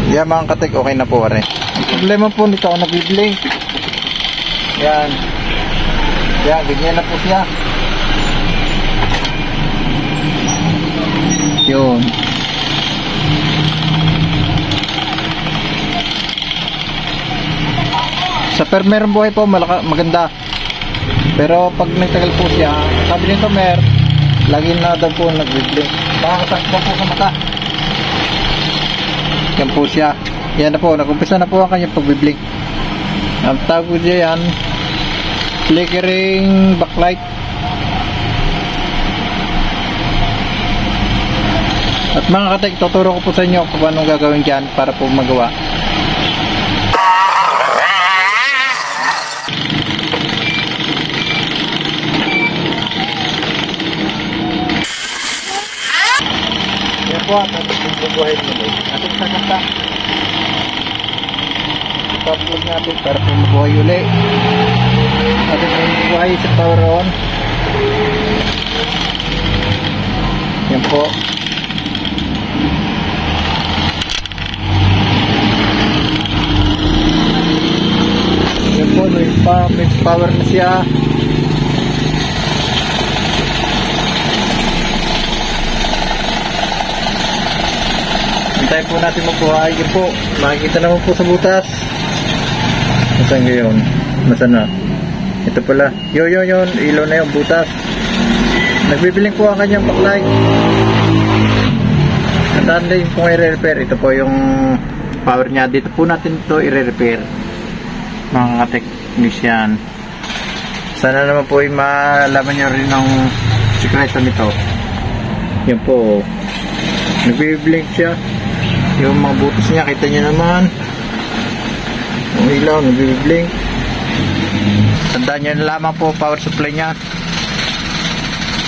Yan mga katek, okay na po rin. Ang problema po nito, ako nabibili. Yan. Yan, ganyan na po siya. Yun. Sa permerong buhay po, maganda. Pero pag nagtagal po siya, sabi nito mer, lagi na daw po nag-blink. Nakakatakbo po sa mata. Yan po siya. Yan na po, nag-umpisa na po ang kanyang pag-blink. Ang tawag po dyan yan, flickering backlight. At mga katek, tuturo ko po sa inyo kung paano gagawin dyan para po magawa. Yan po ang bubuhay nyo. Ating sagata. Ipa-plug natin para po mabuhay uli. Ating bubuhay sa power on. Yan po. Yan po, may power na siya. Hintayin po natin mabuhay. Yan po, makikita naman po sa butas. Nasaan ngayon? Nasaan na? Ito pala. Yun, ilaw na yung butas. Nagbibiling po ang kanyang backlight. Tandaan na yung kung i-repair. Ito po yung power niya. Dito po natin ito i-repair. Mga technician. Sana naman po ay malaman nyo rin ng sikreto nito. Yan po. Nagbiblink siya. Yung mga butas niya, kita nyo naman. Yung ilaw, nagbiblink. Tandaan nyo na lamang po power supply niya.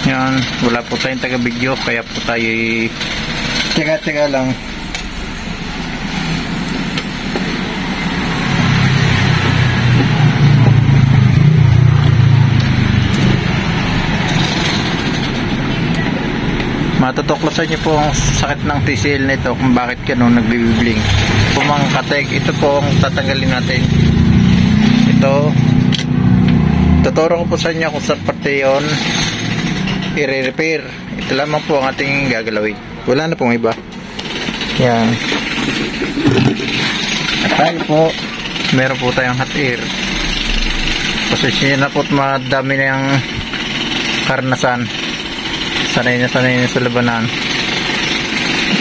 Yan. Wala po tayong taga-video. Kaya po tayo tiga-tiga lang. Matutuklasan niyo po ang sakit ng TCL nito kung bakit ganun nagbibibling. Kung mga katek, ito po ang tatanggalin natin. Ito, tuturo ko po sa inyo kung sa parte yun i-repair. Ito lamang po ang ating gagalawin. Wala na pong iba. Yan. At tayo po, meron po tayong hot air. Pasensya na po at madami na yung karnasan. Sanay na sa labanan.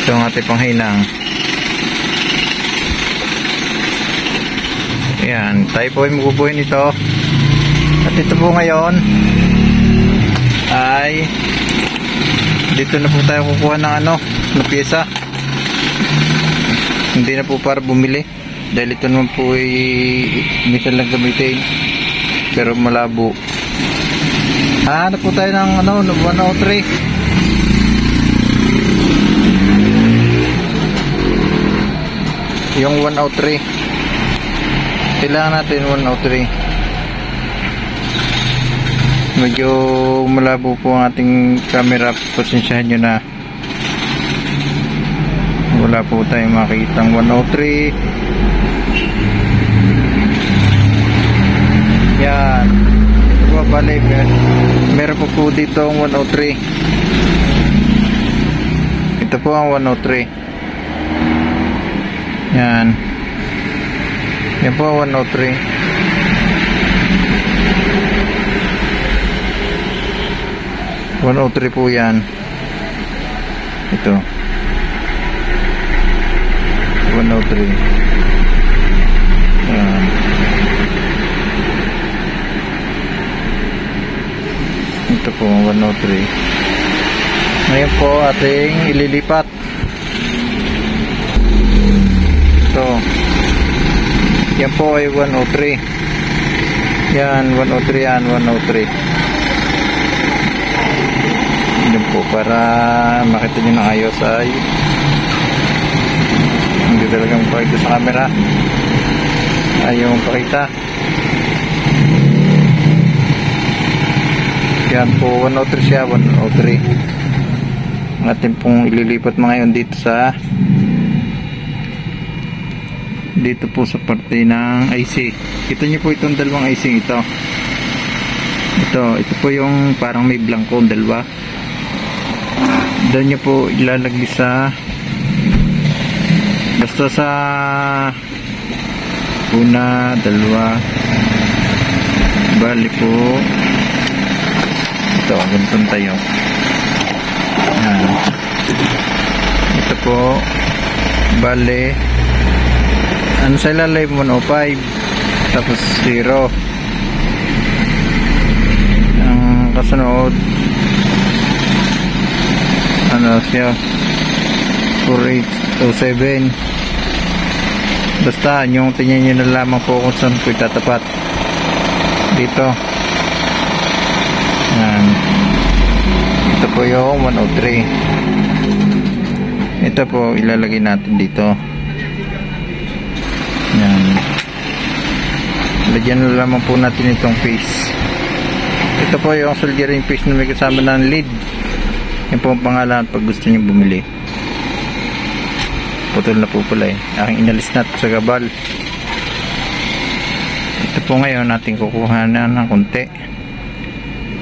Ito ang ating panghinang. Yan, tayo po ay mabubuhin ito. At ito po ngayon ay dito na po tayo kukuha ng na pyesa. Hindi na po para bumili dahil ito naman po ay minsan lang gamitin pero malabo. Hanap po tayo ng 103. Yung 103. Kailangan natin 103. Medyo malabo po ang ating camera. Pasensyahan nyo na. Wala po tayong makikitang 103. Yan. Bale, meron po dito ang 103. Ito po ang 103. Yan. Yan po ang 103. Po yan. Ito 103. Yan. Ito po 103. Ngayon po ating ililipat. Ito. Yan po ay 103. Yan 103 yan 103. Yan po para makita nyo na ayos ay hindi talagang pakita sa camera. Ayaw pakita. Yan po 103 siya 103. Ang ating pong ililipat mga ngayon dito sa dito po sa parte ng IC. Kita nyo po itong dalawang IC ito. Ito po yung parang may blanco, dalawa. Doon nyo po ilalagay sa basta sa una, dalawa, bali po ito, ganitong tayo. Yan. Ito po bali ano sa ilalim 105 tapos 0 ang kasunod ano siya 4807 basta yung tingnan nyo na lamang po kung saan po itatapat dito. Yan. Ito po yung 103. Ito po ilalagay natin dito. Yan. Lagyan na lamang po natin itong piece. Ito po yung soldering piece na may kasama ng lead. Yan po ang pangalan pag gusto nyo bumili. Putol na po pala eh. Aking inalis na sa gabal. Ito po ngayon natin kukuha na ng konti.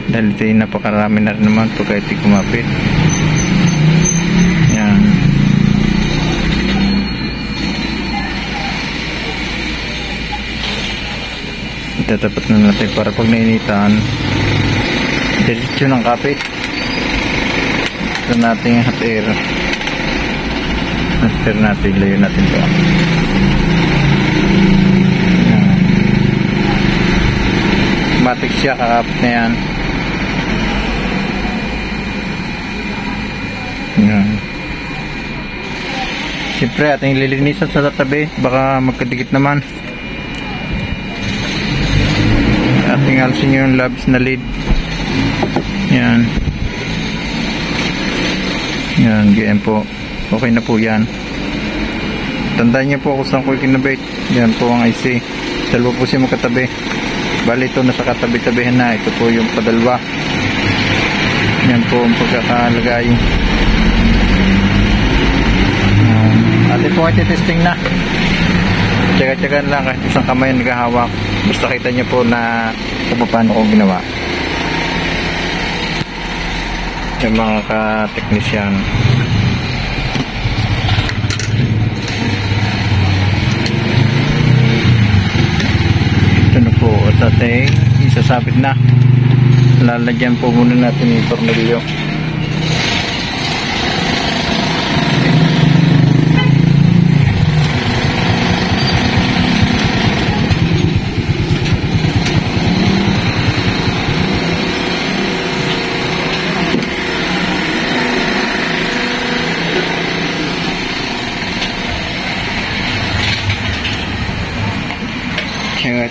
Dahil ito yung napakarami na rin naman po kahit kumapit. Yan. Itatapat na natin para pag nainitan diretso ng kapit. Ito natin hot air. Hot air natin. Layo natin ito. Matik siya, kakapit na yan. Yan. Siyempre ating lilinisan sa tatabi, baka magkadikit naman. Ating alisin yung labs na lid. Yan. Yan, ganyan po. Okay na po yan. Tandaan niyo po kung saan ko kinabit. Yan po ang IC. Dalawa po siya magkatabi. Bali ito nasa katabi-tabihan na. Ito po yung padalwa. Yan po ang pagkakalagay. Atin po iti-testing na. Tsaga-tsagaan lang kahit isang kamay naghahawak. Basta kita nyo po na kung paano ko ginawa. Yung mga ka-technician. Ito na po at ating isasabit na. Lalagyan po muna natin yung tornilyo.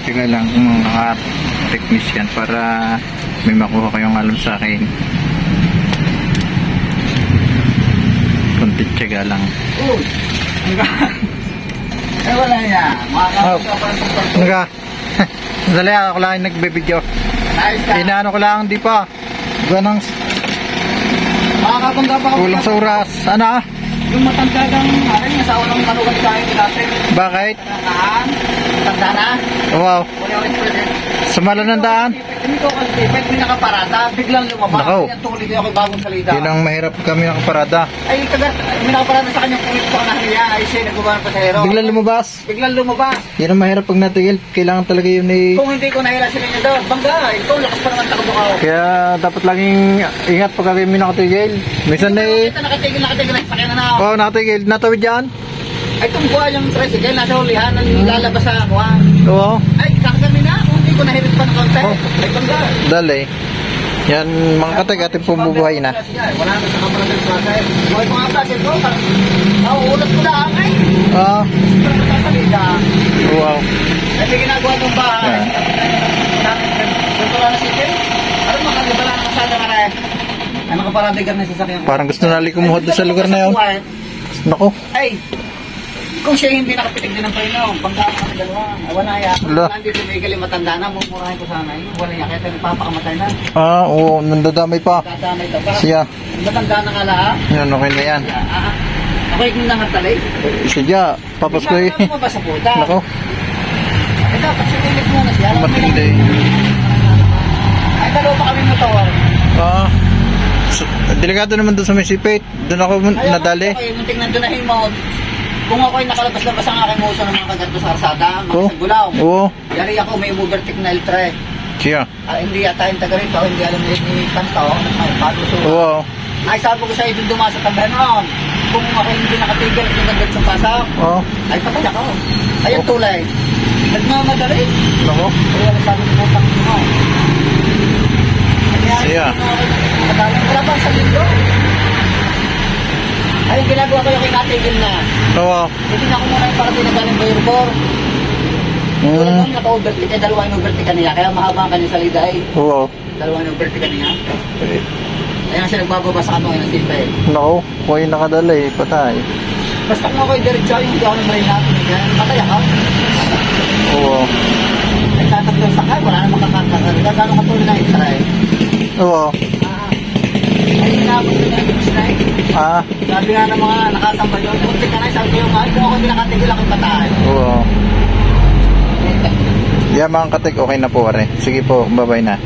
Tiga lang mga technician para may makuha kayong alam sa akin. Kuntit tiyaga lang. Wala niya. Naga. Dali ako lang nagbibideo. Inaano ko lang di pa. Ganang Makakaganda pa ako. kulang sa oras. Ano? Yung matanda kang aking asawa ng manugan tayo dati. Bakit? Matanda na. Wow. Wala ko present. Sumala ng daan. Hindi ko kasi may nakaparada. Biglang lumabas. Nakaw. Yung tuloy ako bagong salita. Yun ang mahirap kami nakaparada. Ay, may nakaparada sa kanyang puwit sa kanahiya. Ay, siya nagbawa ng pasahero. Biglang lumabas. Biglang lumabas. Yan ang mahirap pag natigil. Kailangan talaga yun eh. Kung hindi ko nahila sila niya doon, bangga. Ikaw, lakas pa naman takbo ako. Kaya dapat laging ingat pag kami nakatigil. Minsan na eh. Nakatigil na sakyan na ako. Oo, nakatigil. Natawid dyan. Ay, tungkuha yung tricycle. Nasa hulihan. Lalabas sa kuha. Oo. Ay, kakagami na. Kung hindi ko nahirit pa ng konti. Oh. Ay, bangga. Dali. Yan mga kateg ating pumubuhay na. Wala na sa kapalan ng klasay. Okay, mga klasay ko. Nauulat ko lang ay. Ah, Pero matasalita. wow. Ay, may ginagawa ng bahay. Dito lang na sige. Ano makagabala ng kasada ka na eh. Ay, makaparadigan na sasakyan ko. Parang gusto nali kumuha doon sa lugar na yun. Nako. Ay, kung siya hindi nakapitig din ng preno, panggaan kami dalawa. Wala ya. Wala. Kung nandito may galing matanda na, mumurahin ko sana yun. Wala ya, kaya nagpapakamatay na. Ah, oo, nandadamay pa. Dadamay ka pa. Siya. Matanda na nga lahat. Yan, okay na yan. Okay kung nangatalay. Sadya, papos ko eh. Hindi ka ba sa puta? Nako, Eh, dapat sumilit muna siya. matindi. Ay, dalawa pa kami motor. Ah, delikado naman doon sa may sipit. Doon ako nadali. Okay, munting nandunahin mo. Kung ako'y nakalabas-labas ang aking uso ng mga kaganto sa karsada, Oh, magsagulaw. oo, Yari ako, may overtake na L3. siya. Hindi yata yung taga rito, hindi alam ni Kanto. Ay, bago suha. Oo, Ay, sabi ko sa'yo, dun dumasa tanda noon. Kung ako hindi nakatigil, kung nagdal sa pasok, oo, ay patay ako. Ay, yung tulay. Nagmamadali. nako. Kaya sabi ko, putang mo. Siya. Wala pa sa linggo. Ay, yung ginagawa ko yung kinatigil na. Oo, Hindi na ako muna yung parating na galing Bayerbor. Tulad nung naka-overtake, eh, dalawa yung overtake niya. Kaya mahaba ang kanyang salida eh. oo. Dalawa yung overtake niya. Kaya siya nagbababa sa kanto ng sipa eh. Nako, kung yung nakadala eh, patay. Basta kung ako'y diretso, hindi ako nang marin natin. Kaya patay ako. Oo, Ay, tatatlo sa kaya, wala namang kakakakal. Gano'ng katulad na X-ray. oo. Ay, inabot ko na yung X-ray. Ah, Sabi nga ng mga nakatambal yun, muntik ka na, sabi ko yung kahit kung ako hindi nakatigil ako patay. oo. Yeah, mga katek, okay na po, are. Sige po, bye-bye na.